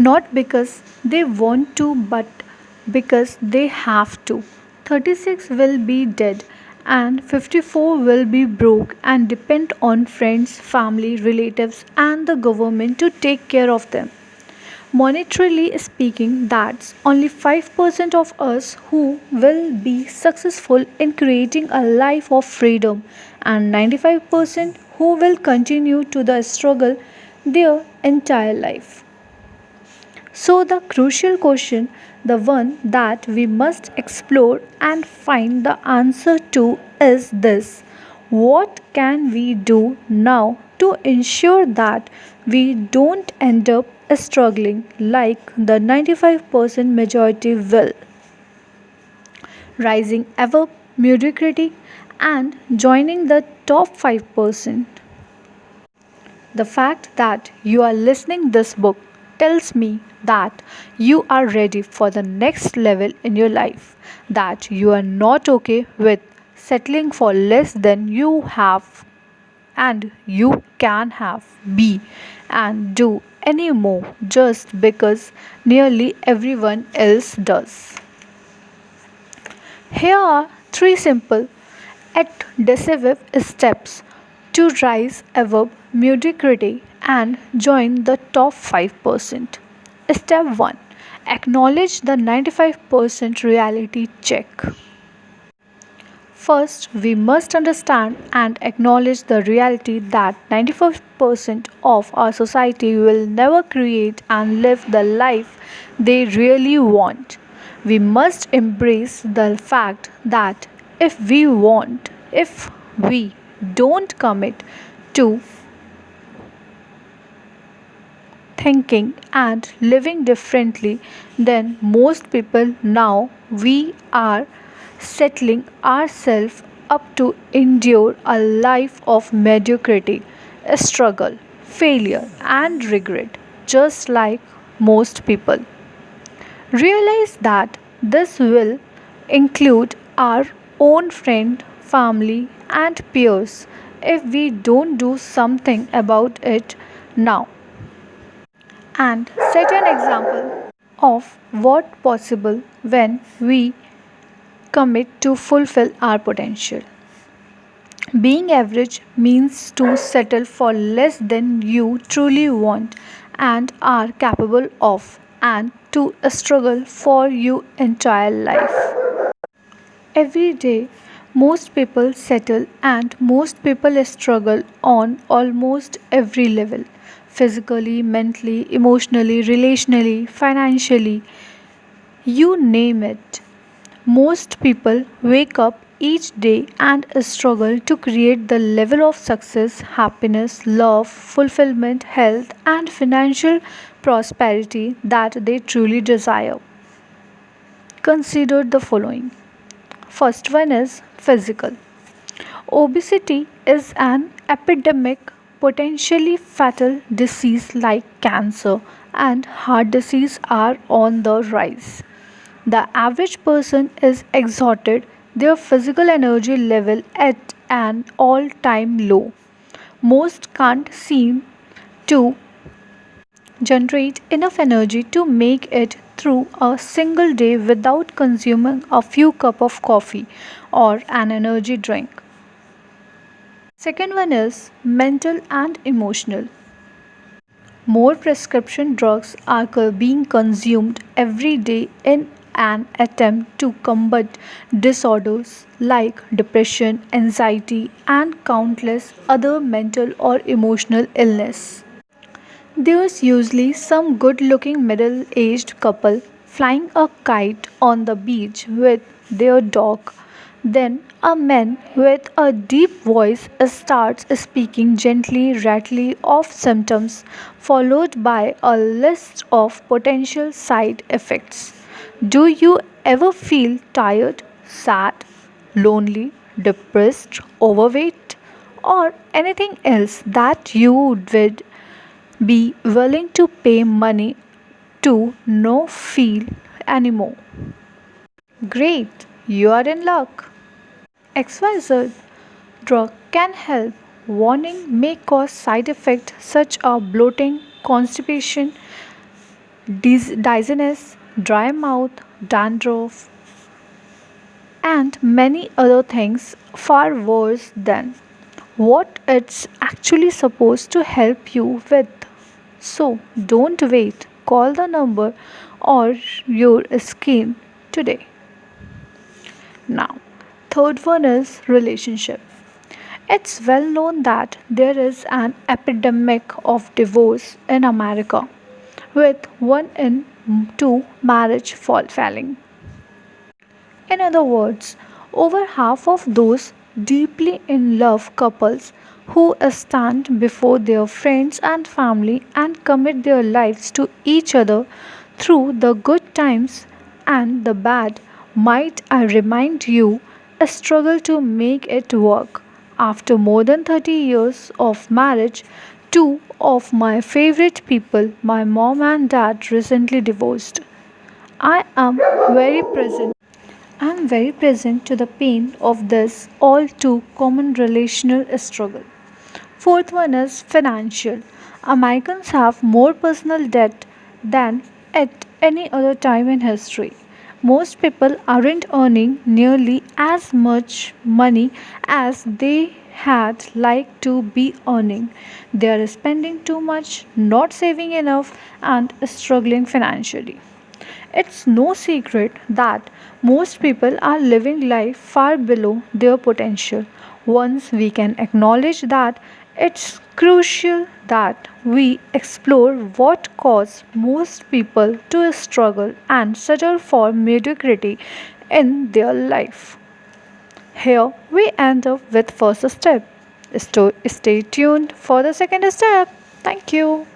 Not because they want to, but because they have to. 36 will be dead, and 54 will be broke and depend on friends, family, relatives, and the government to take care of them. Monetarily speaking, that's only 5% of us who will be successful in creating a life of freedom, and 95% who will continue to the struggle their entire life. So, the crucial question, the one that we must explore and find the answer to, is this: what can we do now to ensure that we don't end up struggling like the 95% majority will, rising above mediocrity and joining the top 5%? The fact that you are listening this book tells me that you are ready for the next level in your life, that you are not okay with settling for less than you have and you can have, be, and do anymore just because nearly everyone else does. Here are three simple yet decisive steps to rise above mediocrity and join the top 5%. Step 1: acknowledge the 95% reality check. First, we must understand and acknowledge the reality that 95% of our society will never create and live the life they really want. We must embrace the fact that if we don't commit to thinking and living differently than most people now, we are settling ourselves up to endure a life of mediocrity, struggle, failure, and regret, just like most people. Realize that this will include our own friend, family, and peers if we don't do something about it now, and set an example of what possible when we commit to fulfill our potential. Being average means to settle for less than you truly want and are capable of, and to struggle for your entire life. Every day, most people settle and most people struggle on almost every level: physically, mentally, emotionally, relationally, financially, you name it. Most people wake up each day and struggle to create the level of success, happiness, love, fulfillment, health, and financial prosperity that they truly desire. Consider the following. First one is physical. Obesity is an epidemic, potentially fatal disease like cancer and heart disease are on the rise. The average person is exhausted, their physical energy level at an all time low. Most can't seem to generate enough energy to make it through a single day without consuming a few cups of coffee or an energy drink. Second one is mental and emotional. More prescription drugs are being consumed every day in an attempt to combat disorders like depression, anxiety, and countless other mental or emotional illness. There's usually some good looking middle aged couple flying a kite on the beach with their dog. Then a man with a deep voice starts speaking gently, rattling off symptoms, followed by a list of potential side effects. Do you ever feel tired, sad, lonely, depressed, overweight, or anything else that you would be willing to pay money to no feel anymore? Great, you are in luck. XYZ drug can help. Warning: may cause side effects such as bloating, constipation, dizziness, dry mouth, dandruff, and many other things far worse than what it's actually supposed to help you with. So don't wait, call the number or your skin today. Now, third one is relationship. It's well known that there is an epidemic of divorce in America, with 1 in 2 marriage failing. In other words, over half of those deeply in love couples who stand before their friends and family and commit their lives to each other through the good times and the bad might I remind you struggle to make it work. After more than 30 years of marriage, two of my favorite people, my mom and dad, recently divorced. I am very present I am very present to the pain of this all too common relational struggle. Fourth one is financial. Americans have more personal debt than at any other time in history. Most people aren't earning nearly as much money as they had liked to be earning. They are spending too much, not saving enough, and struggling financially. It's no secret that most people are living life far below their potential. Once we can acknowledge that, it's crucial that we explore what causes most people to struggle and settle for mediocrity in their life. Here we end up with first step. Stay tuned for the second step. Thank you.